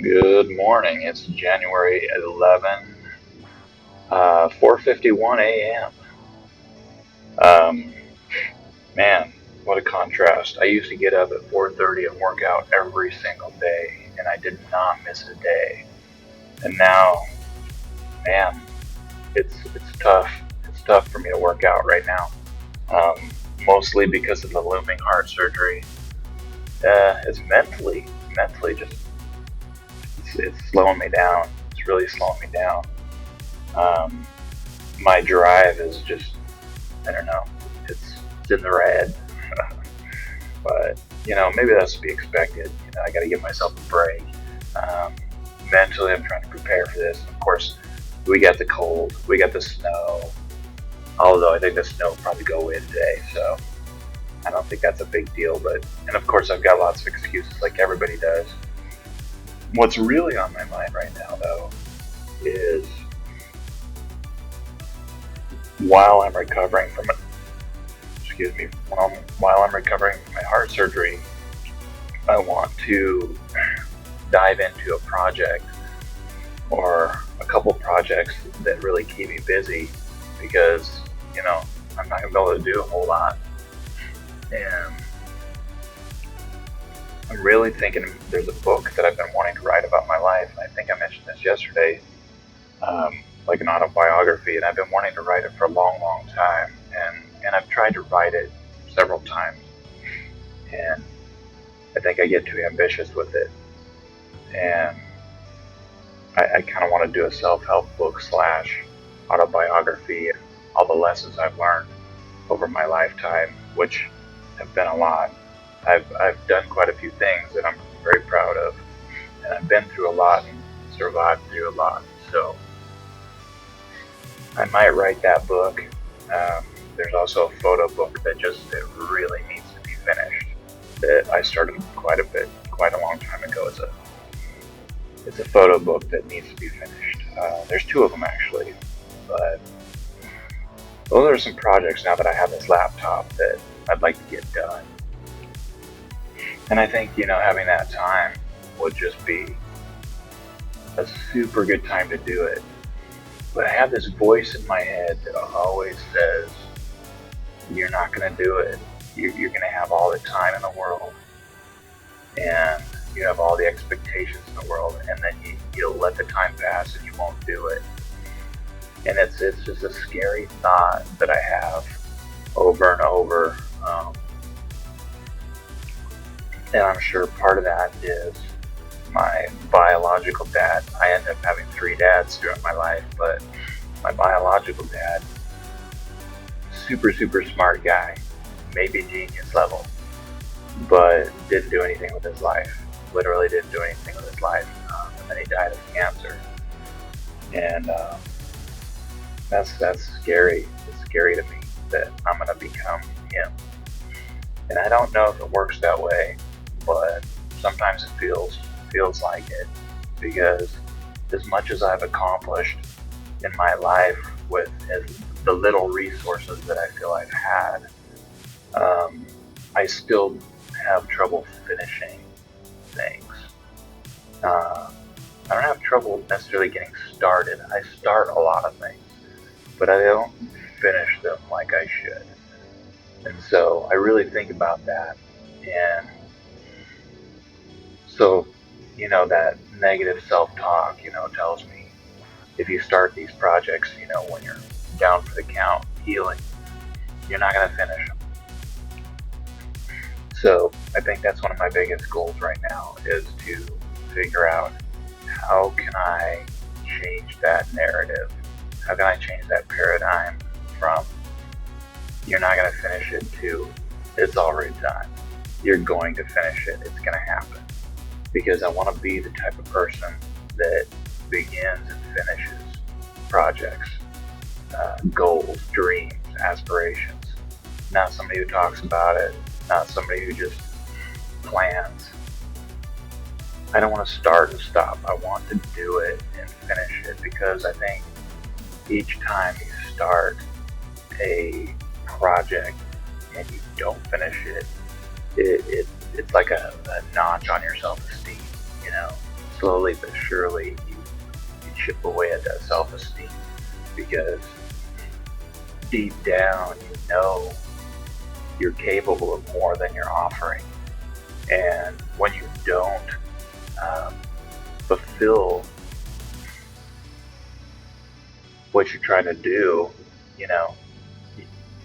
Good morning. It's January 11, 4:51 a.m. Um, Man, what a contrast. I used to get up at 4:30 and work out every single day, and I did not miss a day. And now, man, it's tough. It's tough for me to work out right now. Um, Mostly because of the looming heart surgery. It's mentally just it's slowing me down. It's really slowing me down. Um, my drive is just I don't know. It's in the red, but maybe that's to be expected. I got to give myself a break. Um, Mentally, I'm trying to prepare for this. Of course, we got the cold, we got the snow. Although I think the snow will probably go away today, so I don't think that's a big deal. And of course, I've got lots of excuses like everybody does. What's really on my mind right now, though, is while I'm recovering from it, excuse me, while I'm recovering from my heart surgery, I want to dive into a project or a couple projects that really keep me busy because, I'm not going to be able to do a whole lot. And I'm really thinking there's a book that I've been wanting to write about my life. And I think I mentioned this yesterday, like an autobiography. And I've been wanting to write it for a long, long time. And I've tried to write it several times. And I think I get too ambitious with it. And I kind of want to do a self-help book slash autobiography, all the lessons I've learned over my lifetime, which have been a lot. I've done quite a few things that I'm very proud of, and I've been through a lot and survived through a lot. So I might write that book. There's also a photo book that really needs to be finished. That I started quite a long time ago. It's a photo book that needs to be finished. There's two of them actually, but those are some projects now that I have this laptop that I'd like to get done. And I think, having that time would just be a super good time to do it. But I have this voice in my head that always says, you're not going to do it. You're going to have all the time in the world. And you have all the expectations in the world. And then you'll let the time pass and you won't do it. And it's just a scary thought that I have over and over. And I'm sure part of that is my biological dad. I ended up having three dads during my life, but my biological dad, super, super smart guy, maybe genius level, but didn't do anything with his life. Literally didn't do anything with his life. And then he died of cancer. And that's scary. It's scary to me that I'm going to become him. And I don't know if it works that way, but sometimes it feels like it, because as much as I've accomplished in my life with the little resources that I feel I've had, I still have trouble finishing things. I don't have trouble necessarily getting started. I start a lot of things, but I don't finish them like I should. And so I really think about that. And so, that negative self-talk, tells me if you start these projects, when you're down for the count, healing, you're not going to finish them. So I think that's one of my biggest goals right now is to figure out how can I change that narrative? How can I change that paradigm from you're not going to finish it to it's already done. You're going to finish it. It's going to happen. Because I want to be the type of person that begins and finishes projects, goals, dreams, aspirations. Not somebody who talks about it, not somebody who just plans. I don't want to start and stop. I want to do it and finish it, because I think each time you start a project and you don't finish it, it's like a notch on your self-esteem, you know. slowly but surely you chip away at that self-esteem, because deep down you know you're capable of more than you're offering. And when you don't um, fulfill what you're trying to do, you know,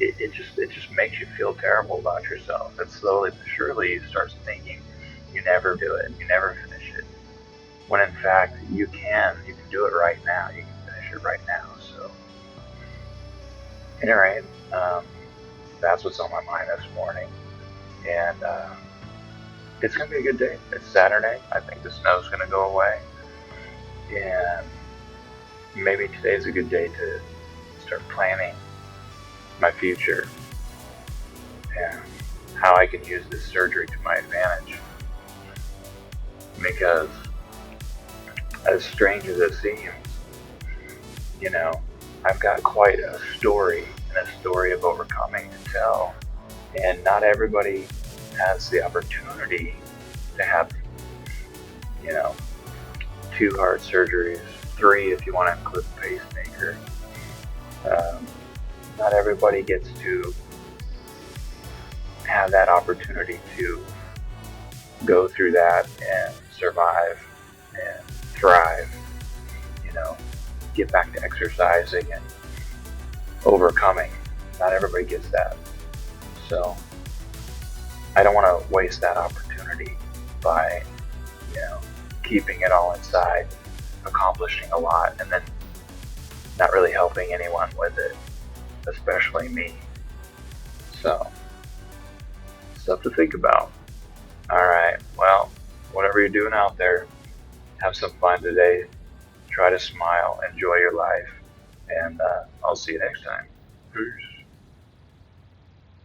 it just makes you feel terrible about yourself. And slowly but surely you start thinking you never do it, you never finish it. When in fact you can do it right now. You can finish it right now. So, anyway, that's what's on my mind this morning, and it's gonna be a good day. It's Saturday. I think the snow's gonna go away, and maybe today's a good day to start planning my future and how I can use this surgery to my advantage. Because as strange as it seems, you know, I've got quite a story and a story of overcoming to tell. And not everybody has the opportunity to have, you know, 2 heart surgeries, 3 if you want to include the pacemaker. Not everybody gets to have that opportunity to go through that and survive and thrive, you know, get back to exercising and overcoming. Not everybody gets that. So I don't want to waste that opportunity by, you know, keeping it all inside, accomplishing a lot, and then not really helping anyone with it, especially me. So, stuff to think about. Alright, well, whatever you're doing out there, have some fun today. Try to smile, enjoy your life, and I'll see you next time. Peace.